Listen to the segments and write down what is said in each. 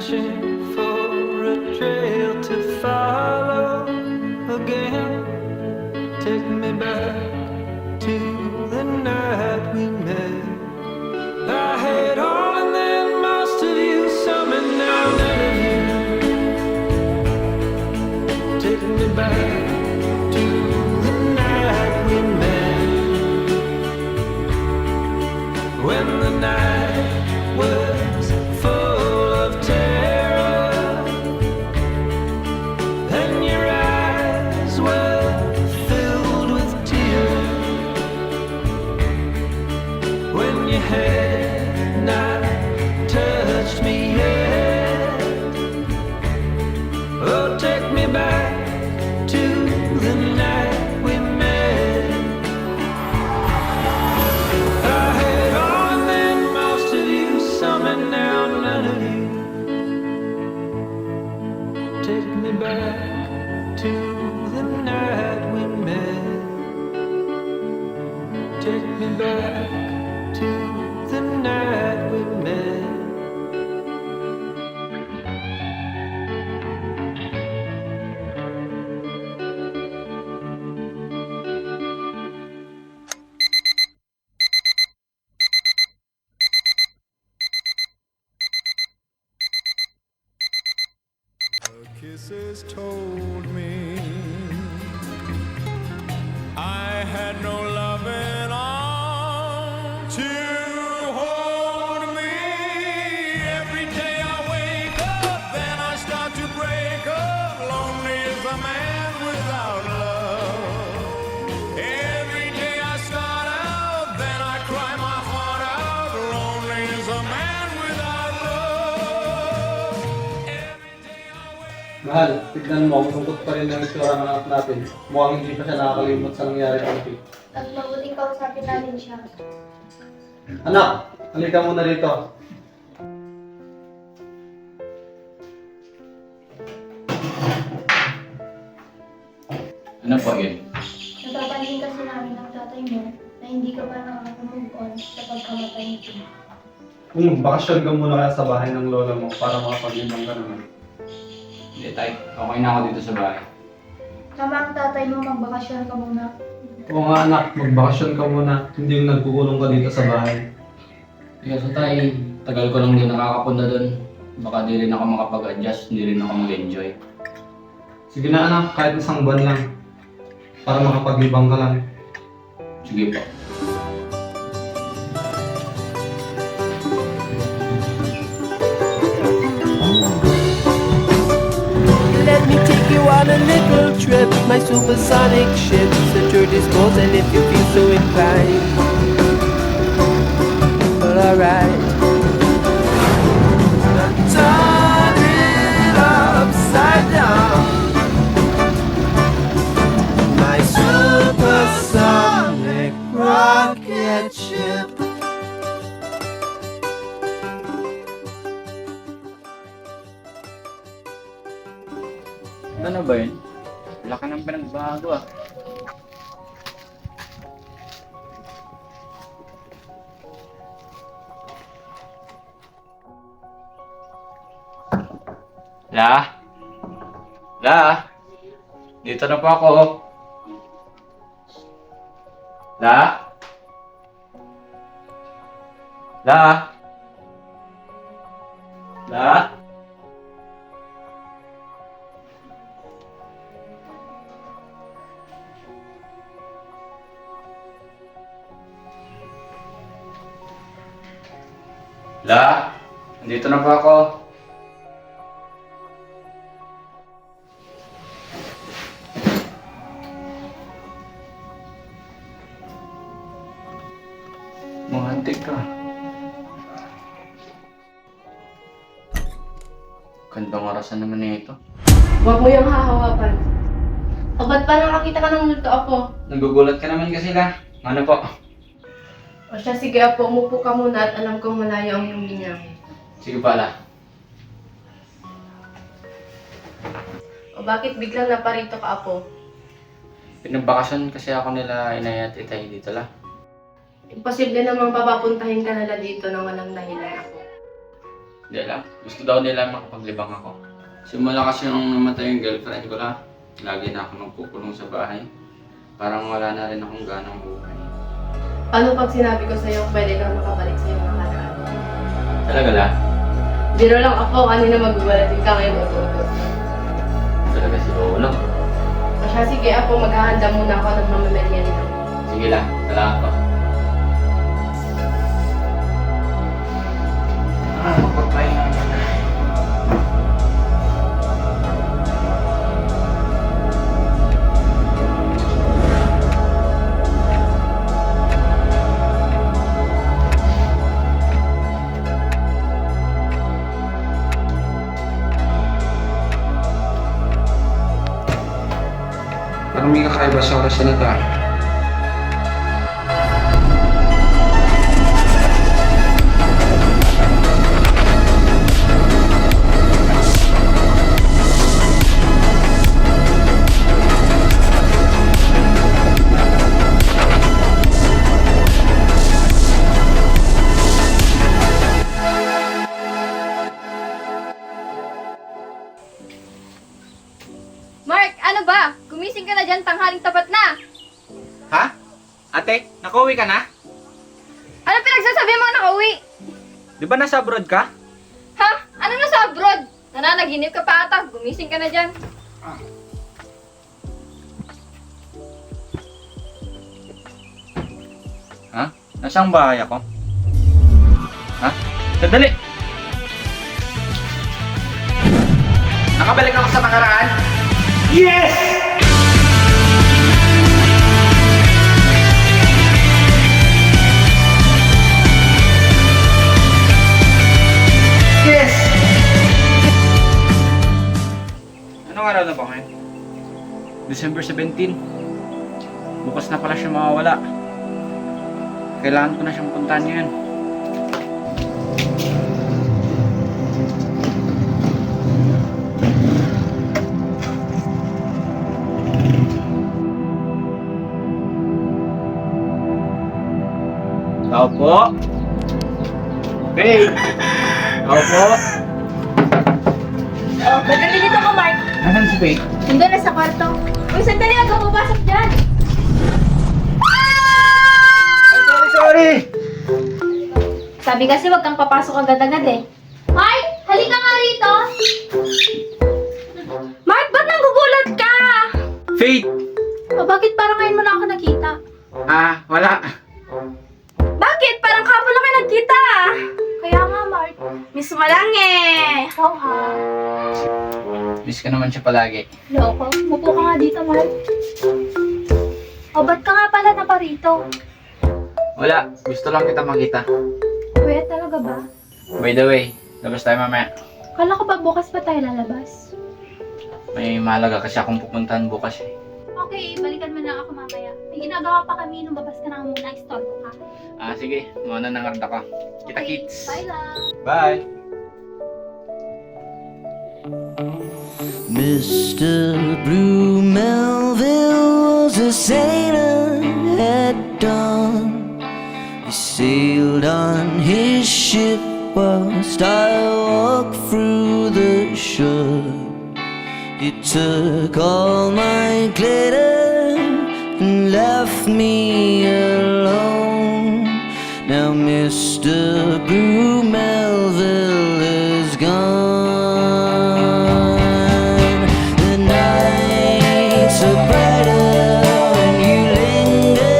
searching for a trail to follow again. Take me back to the night we met. I had all and then most of you, some and now none of you. Take me back to the night we met. When the night was full of terror and your eyes were filled with tears. When you had not touched me yet. Oh, take me back to the night we met. I had all and then most of you, some and now none of you. Take me back to the night we met. Take me back to the night we met. Her kisses told me I had no loving arm to hold me. Every day I wake up, then I start to break up. Lonely is a man without love. Every day I start out, then I cry my heart out. Lonely is a man without love. Every day I wake. Mahal, tignan mo, sungkot pa rin ang itsura ng anak natin. Mukhang hindi pa siya nakakalimot sa nangyari kay At mabuting kausapin natin siya. Anak, halika muna rito. Ano po yun? Napapansin kasi namin ng tatay mo na hindi ka pa nakaka-move on sa pagkamatay nito. Bakasyon ka muna kaya sa bahay ng lola mo para makapag-ibang ka naman. Hindi tay, okay na ako dito sa bahay. Tama ang tatay mo, magbakasyon ka muna. Oo nga anak, magbakasyon ka muna. Hindi yung nagkukulong ka dito sa bahay. Kaya sa tay, tagal ko lang din nakakapunta doon. Baka di rin ako makapag-adjust, hindi rin ako mag-enjoy. Sige na anak, kahit isang buwan lang. Para makapag-ibang ka lang. Sige po. Let me take you on a little trip. My supersonic ship's at your disposal if you feel so inclined. Well, alright. Turn it upside down. My supersonic rocket ship. Ano ba yun? Laki ng pinagbago ah. La? La? Dito na po ako. La? La? La? La? Nandito na po ako. Mahantik ka. Gandang orasan naman na ito. Huwag mo yung hahawakan. O ba't pa nakakita ka ng multo, Apo? Nagugulat ka naman kasi la. Ano po? O siya, sige Apo, umupo ka muna at alam kong malayo ang iyong linya. Sige pala. O bakit biglang naparito ka, Apo? Pinagbakasyon kasi ako nila inay at itay dito la. Imposible namang papapuntahin ka nila dito nang walang dahilan, Apo. Hindi lang. Gusto daw nila makapaglibang ako. Simula kasi nung namatay yung girlfriend ko na, lagi na ako nagkukulong sa bahay. Parang wala na rin akong ganang buhay. Ano pag sinabi ko sa'yo pwede kang makabalik sa iyong nakaraan? Talaga lang? Biro lang ako, kanina magbubalating ka ngayon utot. Talaga si Lolo. O siya, sige ako, maghahanda muna ako ng mamamerienda. Sige lang, salamat po. Magpapahinga muna. Parang may kakaiba sa oras na ito. Mark, ano ba? Gumising ka na dyan, tanghaling tapat na. Ha? Ate, nakauwi ka na? Ano pinagsasabi mo nakauwi? Di ba nasa abroad ka? Ha? Ano na sa abroad? Nananaginip ka pa ata, gumising ka na dyan. Ha? Nasaan bahay ako? Ha? Sandali! Nakabalik ako sa nakaraan? Yes! Yes! Anong araw na ba ngayon? December 17. Bukas na pala siya mawawala. Kailangan ko na siyang puntahan ngayon. Tao po. Babe. Tao po. Oh, ba't nandito ka, Mark? Nasaan si Babe? Nandun na sa kwarto. Uy, sandali, huwag kang pupasok dyan. Sorry! Sabi kasi huwag kang papasok agad-agad eh. Mark, halika nga rito. Mark, ba't nanggugulat ka? Faith! O, bakit parang ngayon mo lang ako nakita? Wala. Bakit? Parang kapon lang kayo nagkita. Kaya nga, Mark. Miss mo lang eh. Ikaw ha. Miss ka naman siya palagi. Loko, mupo ka nga dito, Mark. O, ba't ka nga pala naparito? Wala, gusto lang kita makita. Kuya, talaga ba? By the way, labas tayo mamaya. Kala ko ba bukas pa tayo lalabas? May mahalaga kasi akong pupuntahan bukas eh. Okay, balikan mo na ako mamaya. May ginagawa pa kami nung babas ka na muna. Istorbo ka. Sige, muna nang arda ko. Kita Okay, kits. bye lang. Bye! Mr. Blue Melville was a sailor at dawn. He sailed on his ship whilst I walked through the shore. He took all my glitter and left me alone. Now Mr. Blue Melville is gone. The nights are brighter when you linger,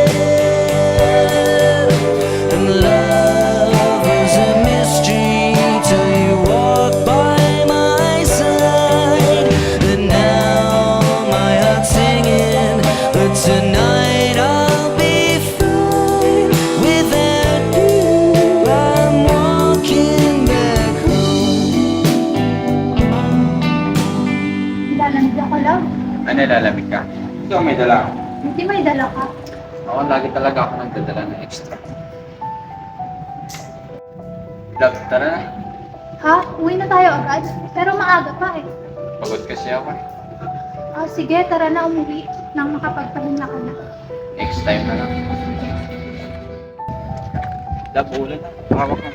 and love is a mystery till you walk by my side. And now my heart's singing, but tonight I'll be fine without you. I'm walking back home. Lalamig ako lang. Ano, lalamig ka? Ikaw may dala ako. Hindi may dala ka. Ako lagi talaga ako nagdadala ng extra. Love, tara na. Ha? Uwi na tayo agad? Pero maaga pa eh. Pagod kasi ako eh. Sige, tara na umuwi nang makapagpahinga ka na. Next time na lang. Love, ulan. Hawak na.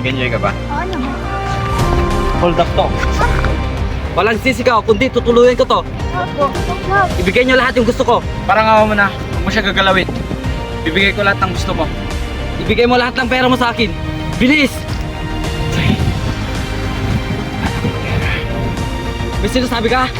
Nag-enjoy ka ba? Oo naman. Hold up to. Walang sisigaw, kundi tutuluyan ko to. Opo. Ibigay niyo lahat yung gusto ko. Parang awa mo na, huwag mo siya gagalawin. Bibigay ko lahat ng gusto mo. Ibigay mo lahat ng pera mo sa akin. Bilis! May sinasabi ka?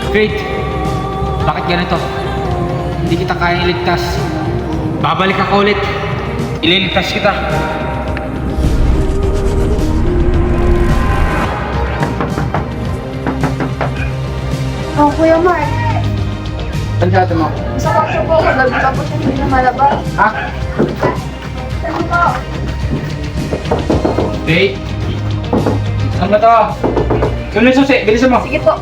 Great! Bakit ganito? Hindi kita kaya iligtas. Babalik ako ulit. Ililigtas kita. Oh, Kuya Mark. Saan siya mo? Sa kwarto po ako. Lagi pa po siya hindi na malabas. Ha? Ano po? Great! Saan ba to? Tuloy susi, bilisan mo. Sige po.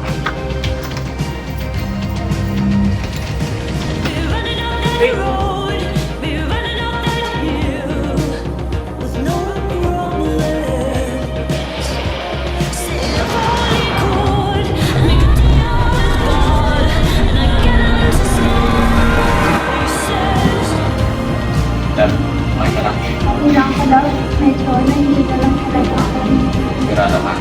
Dad, okay ka lang. Ilang ka daw. Medyo nahihita lang talaga ako. Sigurado ka.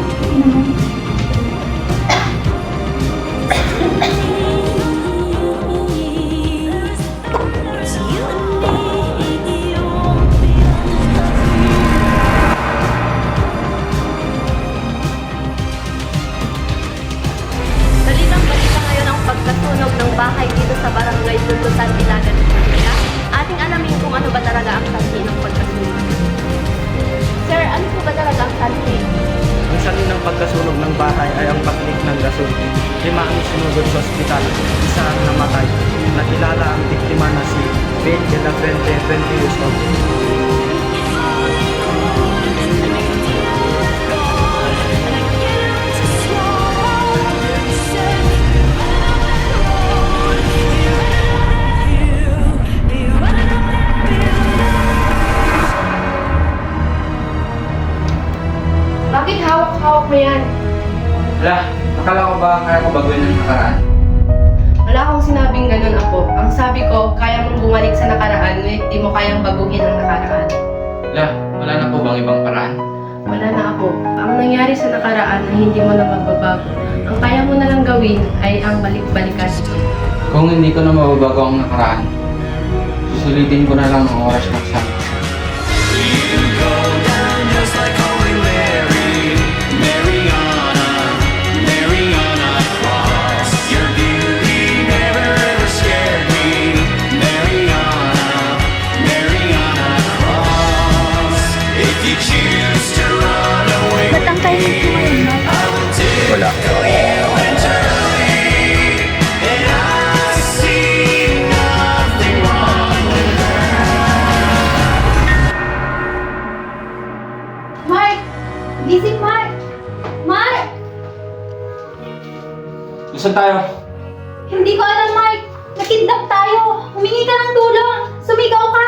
Balitang balita ngayon ang pagkasunog ng bahay dito sa barangay Tuntutan, Ilagan, Manila. Ating alamin kung ano ba talaga ang sanhi ng pagkasunog. Sir, ano po ba talaga ang sanhi? Ang sanhi ng pagkasunog ng bahay ay ang paglik ng gasol. 5 ang sinugod sa ospital, isa ang namatay. Nakilala ang biktima na si Ben de la Fuente, 20 years old. Bakit hawak-hawak mo yan? Wala, akala ko ba kaya ko baguhin ang nakaraan? Wala akong sinabing ganun, Apo. Ang sabi ko, kaya mong bumalik sa nakaraan, ngunit di mo kayang baguhin ang nakaraan. Wala na po bang ibang paraan? Wala na, Apo. Ang nangyari sa nakaraan ay hindi mo na mababago. Ang kaya mo na lang gawin ay ang balik-balikan. Kung hindi ko na mababago ang nakaraan, susulitin ko na lang ang oras ng sa. Ba't ang tahimik mo ngayon, Mark? Wala. Mark! Gising, Mark! Mark! Saan tayo? Hindi ko alam, Mark. Nakidnap tayo. Humingi ka ng tulong. Sumigaw ka.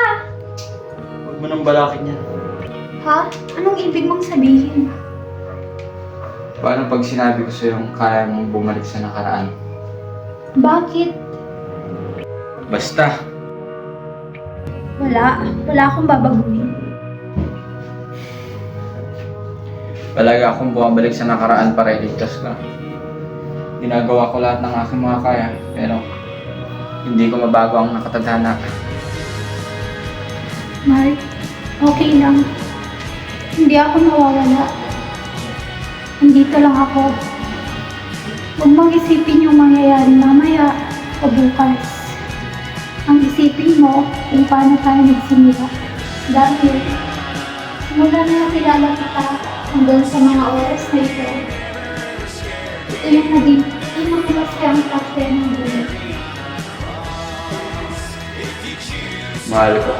Huwag mo nang balakin yan. Ha? Anong ibig mong sabihin? Paano pag sinabi ko sa'yo kaya mong bumalik sa nakaraan? Bakit? Basta, Wala. Wala akong babaguhin. Talaga akong bumabalik sa nakaraan para iligtas ka. Ginagawa ko lahat ng aking mga kaya, pero hindi ko mabago ang nakatadhana. Mark, okay lang. Hindi ako mawawala. Nandito lang ako. Huwag mong isipin yung mangyayari mamaya o bukas. Ang isipin mo kung paano tayo nagsimula. Dahil simula na nakilala kita hanggang sa mga oras na ito. Ito yung naging pinakamasayang parte ng buhay. Mahal ko.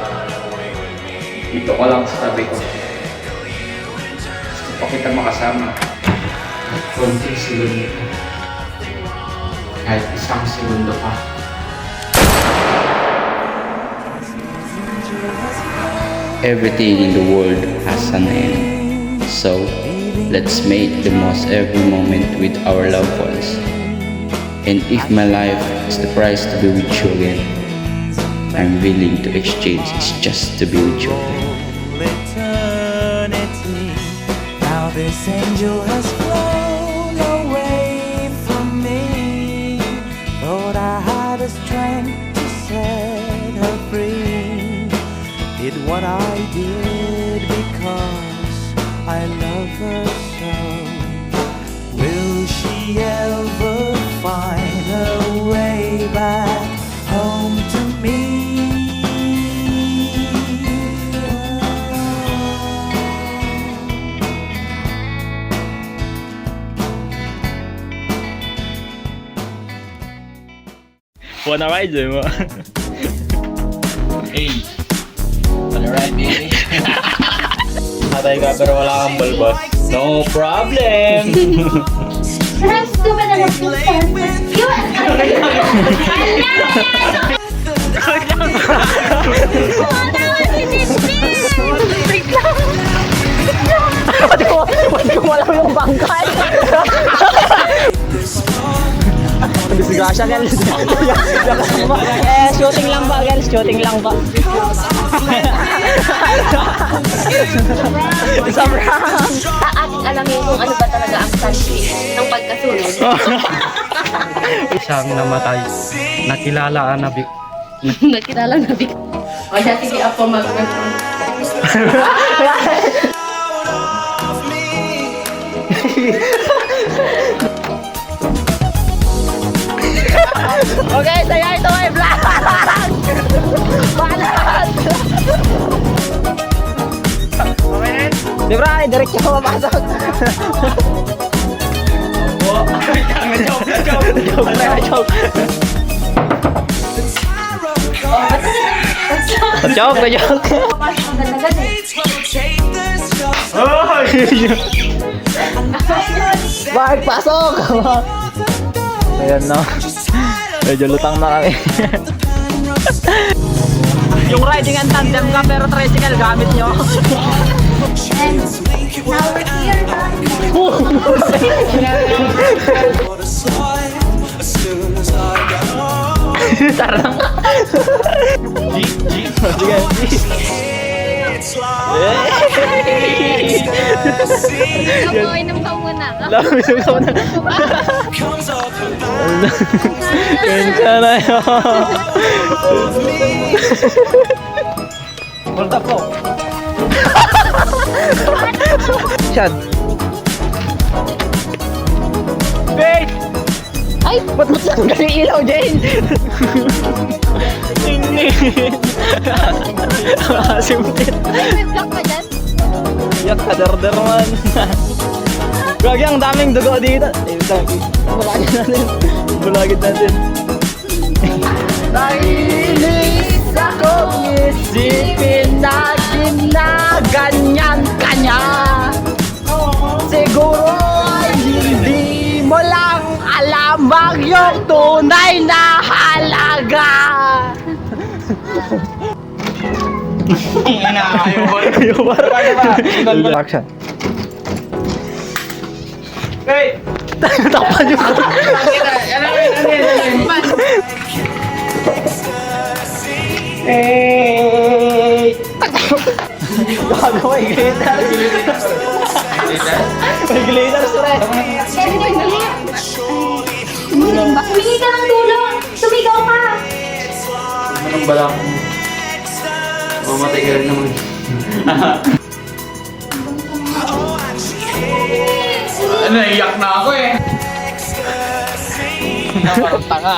Dito ko lang sa tabi ko. o kita makasama. Konting segundo. Kahit isang segundo pa. Everything in the world has an end. So, let's make the most every moment with our loved ones. And if my life is the price to be with you again, I'm willing to exchange it just to be with you again. Eternity. Now this angel has flown away from me. Thought I had the strength to set her free. Did what I did because I love her so. Will she ever find her way back home to me? Wanna ride mo? Hey! Wanna ride, baby? Atay ka pero wala kang balbas. No problem! Friends, ko ba na Disgrasya, guys. Shooting lang ba, guys? Shooting lang ba? Sa ating alamin kung ano ba talaga ang sanhi ng pagkasunog. Siyang namatay. Nakilala na Nakilala na di. O siya, sige ako mag-record. Okay, saya ito ay vlog! Balat! Okay na yun? Di ba, diretso ko mapasok. Joke. Bakit pasok? Ayan na. Medyo lutang na kami. Yung riding and tandem ka pero tricycle gamit nyo. And now we're here. Tarang. Inom ka muna. Kain ka na yun. Multa po. Chad. Wait! Ay! Ba't saan ka yung ilaw, Jane? Tingin! Asimtin. Ay, may vlog pa dyan? Yak ka, derder man. Gagi, ang daming dugo dito. Bulagin natin. Bulagin natin. Nainis akong isipin na ginaganyan ka niya. Siguro ay hindi mo lang alam ang iyong tunay na halaga. Action. Hey! Tapan yung ko. Hey! Gago, may glitter. May glitter, sure. Humingi ka ng tulong! Sumigaw ka! Anong balak mo? Mamatay ka rin naman. Naiyak na ako eh. Tanga.